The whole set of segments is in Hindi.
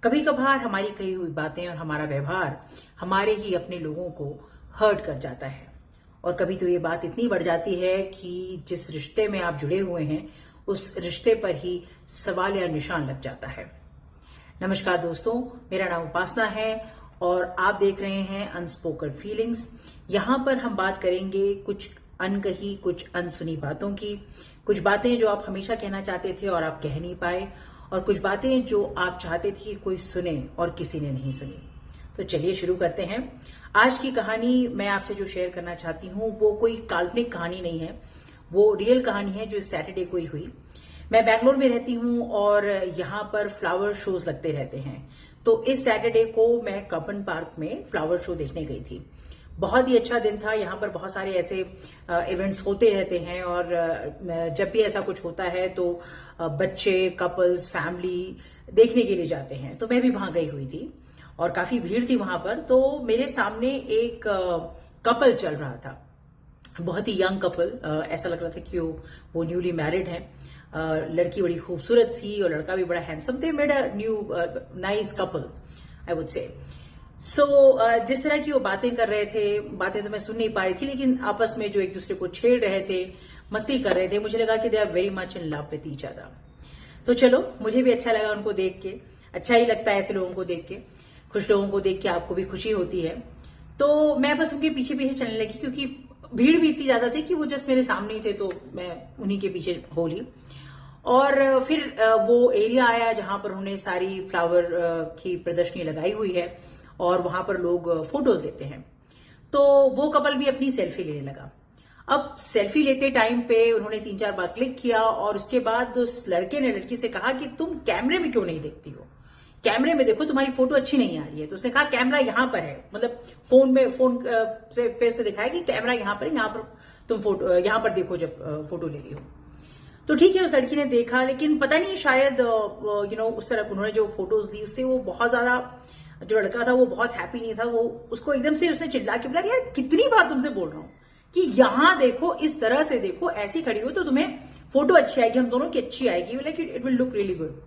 कभी कभार हमारी कही हुई बातें और हमारा व्यवहार हमारे ही अपने लोगों को हर्ट कर जाता है। और कभी तो ये बात इतनी बढ़ जाती है कि जिस रिश्ते में आप जुड़े हुए हैं उस रिश्ते पर ही सवाल या निशान लग जाता है। नमस्कार दोस्तों, मेरा नाम उपासना है और आप देख रहे हैं अनस्पोकन फीलिंग्स। यहां पर हम बात करेंगे कुछ अनकही, कुछ अनसुनी बातों की, कुछ बातें जो आप हमेशा कहना चाहते थे और आप कह नहीं पाए, और कुछ बातें जो आप चाहते थे कि कोई सुने और किसी ने नहीं सुनी। तो चलिए शुरू करते हैं। आज की कहानी मैं आपसे जो शेयर करना चाहती हूँ वो कोई काल्पनिक कहानी नहीं है, वो रियल कहानी है जो इस सैटरडे को ही हुई। मैं बैंगलोर में रहती हूँ और यहाँ पर फ्लावर शोज लगते रहते हैं। तो इस सैटरडे को मैं कपन पार्क में फ्लावर शो देखने गई थी। बहुत ही अच्छा दिन था। यहाँ पर बहुत सारे ऐसे इवेंट्स होते रहते हैं और जब भी ऐसा कुछ होता है तो बच्चे, कपल्स, फैमिली देखने के लिए जाते हैं। तो मैं भी वहां गई हुई थी और काफी भीड़ थी वहां पर। तो मेरे सामने एक कपल चल रहा था, बहुत ही यंग कपल। ऐसा लग रहा था कि वो न्यूली मैरिड है। लड़की बड़ी खूबसूरत थी और लड़का भी बड़ा handsome. They made a new nice couple, I would say. So जिस तरह की वो बातें कर रहे थे, बातें तो मैं सुन नहीं पा रही थी, लेकिन आपस में जो एक दूसरे को छेड़ रहे थे, मस्ती कर रहे थे, मुझे लगा कि they are very much in love with each other. तो चलो, मुझे भी अच्छा लगा उनको देख के। अच्छा ही लगता है ऐसे लोगों को देख के, खुश लोगों को देख के आपको भी खुशी होती है। तो मैं बस उनके पीछे पीछे चलने लगी क्योंकि भीड़ भी इतनी ज्यादा थी कि वो जस्ट मेरे सामने ही थे, तो मैं उन्हीं के पीछे हो ली। और फिर वो एरिया आया जहां पर उन्होंने सारी फ्लावर की प्रदर्शनी लगाई हुई है और वहां पर लोग फोटोज लेते हैं। तो वो कपल भी अपनी सेल्फी लेने लगा। अब सेल्फी लेते टाइम पे उन्होंने 3-4 बार क्लिक किया और उसके बाद उस लड़के ने लड़की से कहा कि तुम कैमरे में क्यों नहीं देखती हो, कैमरे में देखो, तुम्हारी फोटो अच्छी नहीं आ रही है। तो उसने कहा कैमरा यहां पर है, मतलब फोन पे उसने दिखाया कि कैमरा यहां पर है, यहां पर तुम फोटो यहां पर देखो जब फोटो ले रही हो। तो ठीक है, उस लड़की ने देखा, लेकिन पता नहीं शायद उस तरह उन्होंने जो फोटोज दी उससे वो बहुत ज्यादा, जो लड़का था वो बहुत हैप्पी नहीं था। वो उसको एकदम से उसने चिल्ला के बोला, यार कितनी बार तुमसे बोल रहा हूं कि यहां देखो, इस तरह से देखो, ऐसी खड़ी हो तो तुम्हें फोटो अच्छी आएगी, हम दोनों की अच्छी आएगी, like it will look really good.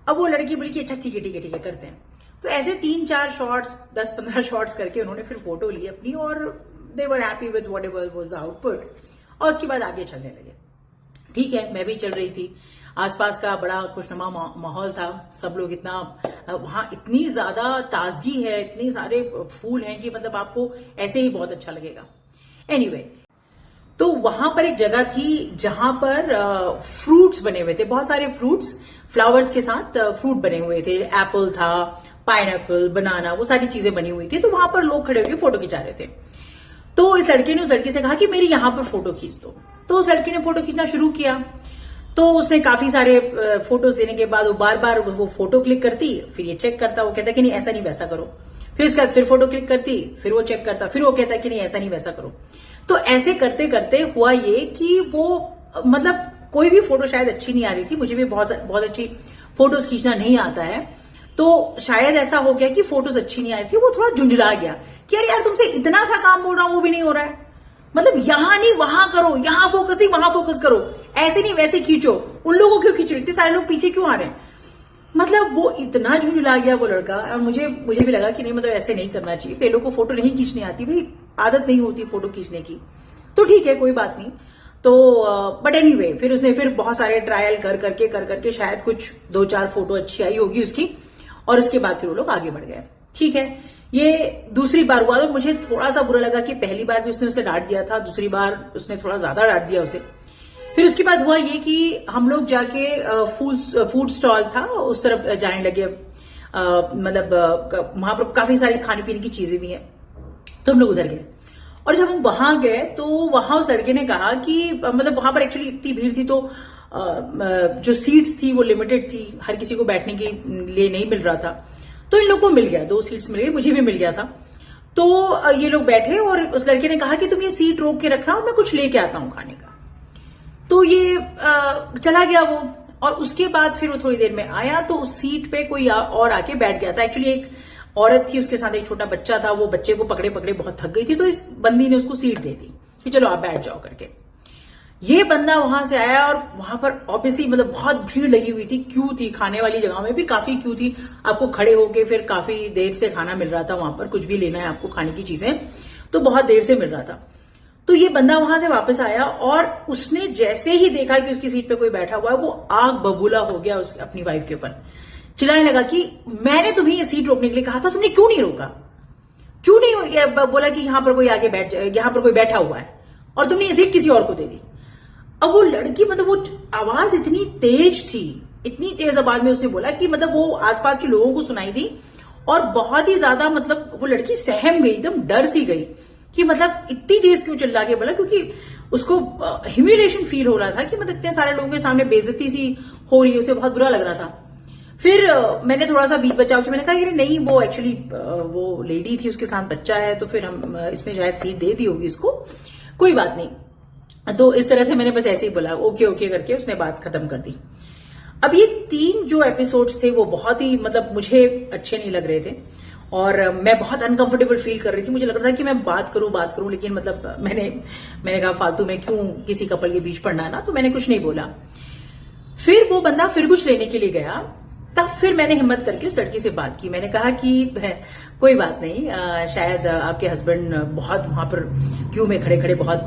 अब वो लड़की बोली कि अच्छा ठीक है ठीक है ठीक है, करते हैं। तो ऐसे 3-4 शॉट्स, 10-15 शॉट्स करके उन्होंने फिर फोटो ली अपनी और they were happy with whatever was output. और उसके बाद आगे चलने लगे। ठीक है, मैं भी चल रही थी। आसपास का बड़ा खुशनुमा माहौल था। सब लोग इतना, वहां इतनी ज्यादा ताजगी है, इतने सारे फूल हैं कि मतलब आपको ऐसे ही बहुत अच्छा लगेगा। एनीवे, तो वहां पर एक जगह थी जहां पर फ्रूट्स बने हुए थे, बहुत सारे फ्रूट्स, फ्लावर्स के साथ फ्रूट बने हुए थे। एप्पल था, पाइनएप्पल, बनाना, वो सारी चीजें बनी हुई थी। तो वहां पर लोग खड़े होकर फोटो खिंचा रहे थे। तो इस लड़के ने उस लड़की से कहा कि मेरी यहां पर फोटो खींच दो। तो उस लड़की ने फोटो खींचना शुरू किया। तो उसने काफी सारे फोटोज देने के बाद वो बार बार वो फोटो क्लिक करती, फिर ये चेक करता, वो कहता कि नहीं ऐसा नहीं वैसा करो। फिर उसके बाद फिर फोटो क्लिक करती, फिर वो चेक करता, फिर वो कहता कि नहीं ऐसा नहीं वैसा करो। तो ऐसे करते करते हुआ ये कि वो, मतलब कोई भी फोटो शायद अच्छी नहीं आ रही थी। मुझे भी बहुत अच्छी फोटोज खींचना नहीं आता है। तो शायद ऐसा हो गया कि फोटोज अच्छी नहीं आ रही थी। वो थोड़ा झुंझला गया कि अरे यार तुमसे इतना सा काम बोल रहा हूं वो भी नहीं हो रहा है, मतलब यहां नहीं वहां करो, यहां फोकस नहीं वहां फोकस करो, ऐसे नहीं वैसे खींचो, उन लोगों को क्यों खींच रहे, इतने सारे लोग पीछे क्यों आ रहे हैं। मतलब वो इतना झुंझला गया वो लड़का। और मुझे भी लगा कि नहीं, मतलब ऐसे नहीं करना चाहिए। कई लोग को फोटो नहीं खींचनी आती, भाई आदत नहीं होती फोटो खींचने की, तो ठीक है कोई बात नहीं। तो बट एनीवे, फिर उसने फिर बहुत सारे ट्रायल कर करके शायद कुछ 2-4 फोटो अच्छी आई होगी उसकी, और उसके बाद फिर वो लोग आगे बढ़ गए। ठीक है, ये दूसरी बार हुआ। तो मुझे थोड़ा सा बुरा लगा कि पहली बार भी उसने उसे डांट दिया था, दूसरी बार उसने थोड़ा ज्यादा डांट दिया उसे। फिर उसके बाद हुआ ये कि हम लोग जाके फूड स्टॉल था उस तरफ जाने लगे। मतलब वहां पर काफी सारी खाने पीने की चीजें भी हैं, तो हम लोग उधर गए। और जब हम वहां गए तो वहां उस लड़के ने कहा कि मतलब वहां पर एक्चुअली इतनी भीड़ थी तो जो सीट्स थी वो लिमिटेड थी, हर किसी को बैठने के लिए नहीं मिल रहा था। तो इन लोगों को मिल गया, 2 सीट्स मिल गई, मुझे भी मिल गया था। तो ये लोग बैठे और उस लड़के ने कहा कि तुम ये सीट रोक के रखना और मैं कुछ लेके आता हूं खाने का। तो ये चला गया वो। और उसके बाद फिर वो थोड़ी देर में आया तो उस सीट पे कोई और आके बैठ गया था। एक्चुअली एक औरत थी, उसके साथ एक छोटा बच्चा था। वो बच्चे को पकड़े पकड़े बहुत थक गई थी, तो इस बंदी ने उसको सीट दे दी कि चलो आप बैठ जाओ करके। ये बंदा वहां से आया और वहां पर ऑब्वियसली मतलब बहुत भीड़ लगी हुई थी, क्यू थी, खाने वाली जगह में भी काफी क्यू थी, आपको खड़े होके फिर काफी देर से खाना मिल रहा था वहां पर, कुछ भी लेना है आपको खाने की चीजें तो बहुत देर से मिल रहा था। तो ये बंदा वहां से वापस आया और उसने जैसे ही देखा कि उसकी सीट पे कोई बैठा हुआ है, वो आग बबूला हो गया उसकी अपनी वाइफ के ऊपर, चिल्लाने लगा कि मैंने तुम्हें ये सीट रोकने के लिए कहा था, तुमने क्यों नहीं रोका, क्यों नहीं बोला कि यहां पर कोई आगे यहां पर कोई बैठा हुआ है और तुमने ये सीट किसी और को दे दी। अब वो लड़की मतलब वो आवाज इतनी तेज थी, इतनी तेज आवाज में उसने बोला कि मतलब वो आसपास के लोगों को सुनाई दी और बहुत ही ज्यादा मतलब वो लड़की सहम गई, एकदम डर सी गई कि मतलब इतनी तेज क्यों चिल्ला के बोला, क्योंकि उसको ह्यूमिलेशन फील हो रहा था कि मतलब इतने सारे लोगों के सामने बेइज्जती सी हो रही है, उसे बहुत बुरा लग रहा था। फिर मैंने थोड़ा सा बीच बचाव कि मैंने कहा कि नहीं वो एक्चुअली वो लेडी थी, उसके साथ बच्चा है, तो फिर हम इसने शायद सीट दे दी होगी इसको, कोई बात नहीं। तो इस तरह से मैंने बस ऐसे ही बोला ओके ओके करके उसने बात खत्म कर दी। अब ये 3 जो एपिसोड्स थे वो बहुत ही मतलब मुझे अच्छे नहीं लग रहे थे और मैं बहुत अनकंफर्टेबल फील कर रही थी, मुझे लग रहा था कि मैं बात करूं लेकिन मतलब मैंने कहा फालतू में क्यों किसी कपल के बीच पड़ना ना, तो मैंने कुछ नहीं बोला। फिर वो बंदा फिर कुछ लेने के लिए गया, तब फिर मैंने हिम्मत करके उस लड़की से बात की। मैंने कहा कि कोई बात नहीं, शायद आपके हस्बैंड बहुत वहां पर क्यू में खड़े खड़े बहुत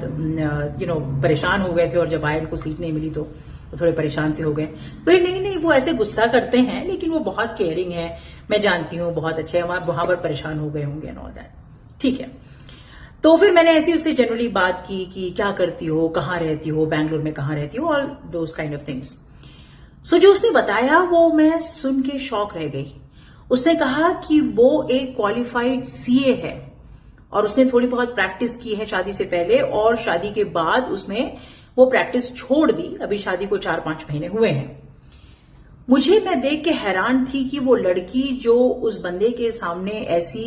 परेशान हो गए थे और जब आए उनको सीट नहीं मिली तो वो थोड़े परेशान से हो गए। बोले नहीं नहीं वो ऐसे गुस्सा करते हैं लेकिन वो बहुत केयरिंग है, मैं जानती हूँ, बहुत अच्छे हैं, वहां पर परेशान हो गए होंगे एंड ऑल दैट। ठीक है, तो फिर मैंने ऐसी उससे जनरली बात की कि क्या करती हो, कहाँ रहती हो, बैंगलोर में कहाँ रहती हो, all those kind of things. So जो उसने बताया वो मैं सुन के शॉक रह गई। उसने कहा कि वो एक क्वालिफाइड सीए है और उसने थोड़ी बहुत प्रैक्टिस की है शादी से पहले और शादी के बाद उसने वो प्रैक्टिस छोड़ दी, अभी शादी को 4-5 महीने हुए हैं। मैं देख के हैरान थी कि वो लड़की जो उस बंदे के सामने ऐसी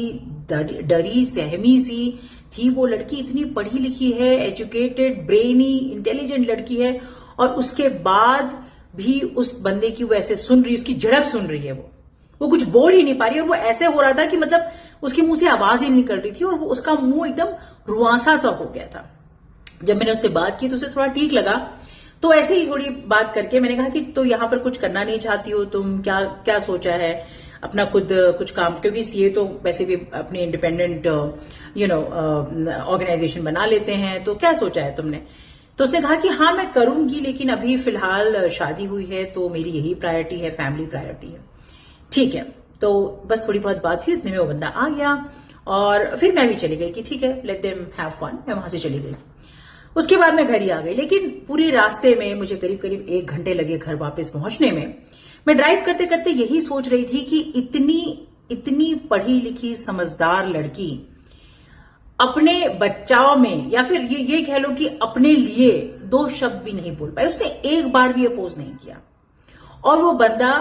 डरी सहमी सी थी, वो लड़की इतनी पढ़ी लिखी है, एजुकेटेड, ब्रेनी, इंटेलिजेंट लड़की है और उसके बाद भी उस बंदे की वो ऐसे सुन रही, उसकी झड़क सुन रही है, वो कुछ बोल ही नहीं पा रही और वो ऐसे हो रहा था कि मतलब उसके मुंह से आवाज ही नहीं निकल रही थी और उसका मुंह एकदम रुआंसा सा हो गया था। जब मैंने उससे बात की तो उसे थोड़ा ठीक लगा, तो ऐसे ही थोड़ी बात करके मैंने कहा कि तो यहां पर कुछ करना नहीं चाहती हो तुम, क्या क्या सोचा है अपना खुद कुछ काम, क्योंकि सीए तो वैसे भी अपनी इंडिपेंडेंट ऑर्गेनाइजेशन बना लेते हैं, तो क्या सोचा है तुमने। तो उसने कहा कि हाँ मैं करूंगी लेकिन अभी फिलहाल शादी हुई है तो मेरी यही प्रायोरिटी है, फैमिली प्रायोरिटी है। ठीक है, तो बस थोड़ी बहुत बात हुई, उतने में वो बंदा आ गया और फिर मैं भी चली गई कि ठीक है लेट देम हैव फन, मैं वहां से चली गई। उसके बाद मैं घर ही आ गई, लेकिन पूरे रास्ते में मुझे करीब करीब 1 घंटे लगे घर वापस पहुंचने में। मैं ड्राइव करते करते यही सोच रही थी कि इतनी पढ़ी लिखी समझदार लड़की अपने बचाव में या फिर ये कह लो कि अपने लिए 2 शब्द भी नहीं बोल पाई, उसने एक बार भी अपोज नहीं किया। और वो बंदा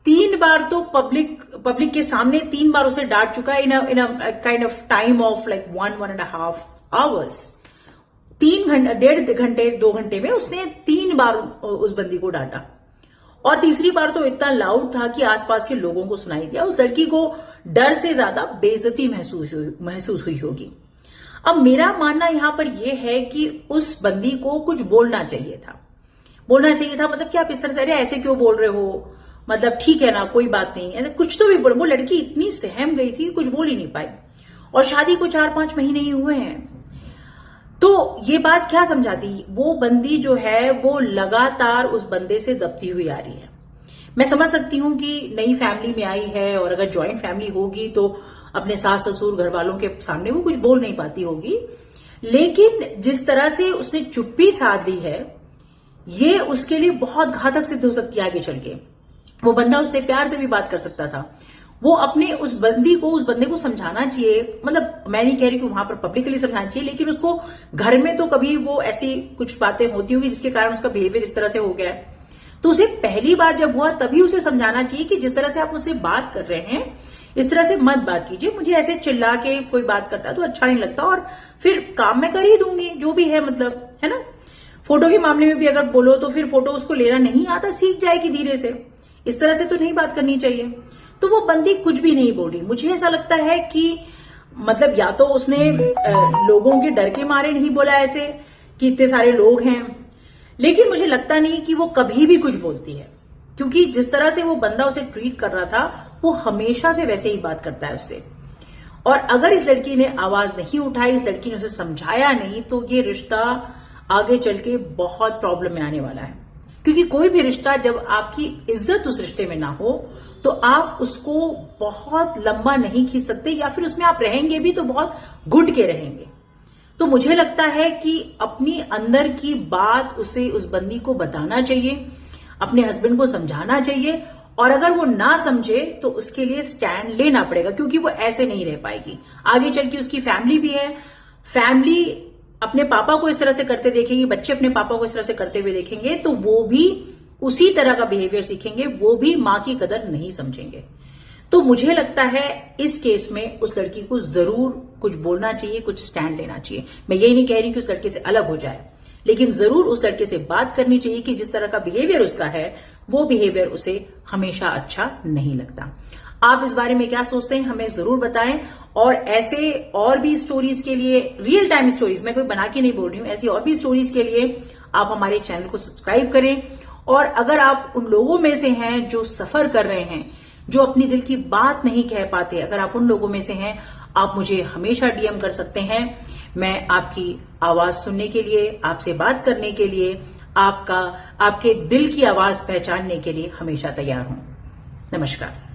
3 बार तो पब्लिक के सामने 3 बार उसे डांट चुका है in a kind of time of like 1.5 hours. 1.5 घंटे 2 घंटे में उसने 3 बार उस बंदी को डांटा और तीसरी बार तो इतना लाउड था कि आसपास के लोगों को सुनाई दिया। उस लड़की को डर से ज्यादा बेइज्जती महसूस हुई होगी। अब मेरा मानना यहां पर यह है कि उस बंदी को कुछ बोलना चाहिए था मतलब क्या आप इस तरह से अरे ऐसे क्यों बोल रहे हो, मतलब ठीक है ना कोई बात नहीं, ऐसे कुछ तो भी बोल। वो लड़की इतनी सहम गई थी, कुछ बोल ही नहीं पाई और शादी को 4-5 महीने ही हुए हैं। तो ये बात क्या समझाती, वो बंदी जो है वो लगातार उस बंदे से दबती हुई आ रही है। मैं समझ सकती हूं कि नई फैमिली में आई है और अगर ज्वाइंट फैमिली होगी तो अपने सास ससुर घर वालों के सामने वो कुछ बोल नहीं पाती होगी, लेकिन जिस तरह से उसने चुप्पी साध ली है ये उसके लिए बहुत घातक सिद्ध हो सकती है आगे चल के। वो बंदा उससे प्यार से भी बात कर सकता था, वो अपने उस बंदे को समझाना चाहिए, मतलब मैं नहीं कह रही कि वहां पर पब्लिकली समझाना चाहिए, लेकिन उसको घर में तो कभी वो ऐसी कुछ बातें होती होगी जिसके कारण उसका बिहेवियर इस तरह से हो गया है। तो उसे पहली बार जब हुआ तभी उसे समझाना चाहिए कि जिस तरह से आप मुझसे बात कर रहे हैं इस तरह से मत बात कीजिए, मुझे ऐसे चिल्ला के कोई बात करता है तो अच्छा नहीं लगता और फिर काम मैं कर ही दूंगी जो भी है, मतलब है ना। फोटो के मामले में भी अगर बोलो तो फिर फोटो उसको लेना नहीं आता, सीख जाएगी धीरे से, इस तरह से तो नहीं बात करनी चाहिए। तो वो बंदी कुछ भी नहीं बोल रही। मुझे ऐसा लगता है कि मतलब या तो उसने लोगों के डर के मारे नहीं बोला ऐसे कि इतने सारे लोग हैं, लेकिन मुझे लगता नहीं कि वो कभी भी कुछ बोलती है, क्योंकि जिस तरह से वो बंदा उसे ट्रीट कर रहा था वो हमेशा से वैसे ही बात करता है उससे। और अगर इस लड़की ने आवाज नहीं उठाई, इस लड़की ने उसे समझाया नहीं, तो ये रिश्ता आगे चल के बहुत प्रॉब्लम में आने वाला है। क्योंकि कोई भी रिश्ता जब आपकी इज्जत उस रिश्ते में ना हो तो आप उसको बहुत लंबा नहीं खींच सकते, या फिर उसमें आप रहेंगे भी तो बहुत घुट के रहेंगे। तो मुझे लगता है कि अपनी अंदर की बात उसे, उस बंदी को बताना चाहिए, अपने हस्बैंड को समझाना चाहिए, और अगर वो ना समझे तो उसके लिए स्टैंड लेना पड़ेगा, क्योंकि वो ऐसे नहीं रह पाएगी। आगे चल के उसकी फैमिली भी है, फैमिली अपने पापा को इस तरह से करते देखेगी, बच्चे अपने पापा को इस तरह से करते हुए देखेंगे, तो वो भी उसी तरह का बिहेवियर सीखेंगे, वो भी मां की कदर नहीं समझेंगे। तो मुझे लगता है इस केस में उस लड़की को जरूर कुछ बोलना चाहिए, कुछ स्टैंड लेना चाहिए। मैं यही नहीं कह रही कि उस लड़के से अलग हो जाए, लेकिन जरूर उस लड़के से बात करनी चाहिए कि जिस तरह का बिहेवियर उसका है वो बिहेवियर उसे हमेशा अच्छा नहीं लगता। आप इस बारे में क्या सोचते हैं हमें जरूर बताएं, और ऐसे और भी स्टोरीज के लिए, रियल टाइम स्टोरीज, मैं कोई बना के नहीं बोल रही हूं, ऐसी और भी स्टोरीज के लिए आप हमारे चैनल को सब्सक्राइब करें। और अगर आप उन लोगों में से हैं जो सफर कर रहे हैं, जो अपनी दिल की बात नहीं कह पाते, अगर आप उन लोगों में से हैं, आप मुझे हमेशा डीएम कर सकते हैं। मैं आपकी आवाज सुनने के लिए, आपसे बात करने के लिए, आपके दिल की आवाज पहचानने के लिए हमेशा तैयार हूं। नमस्कार।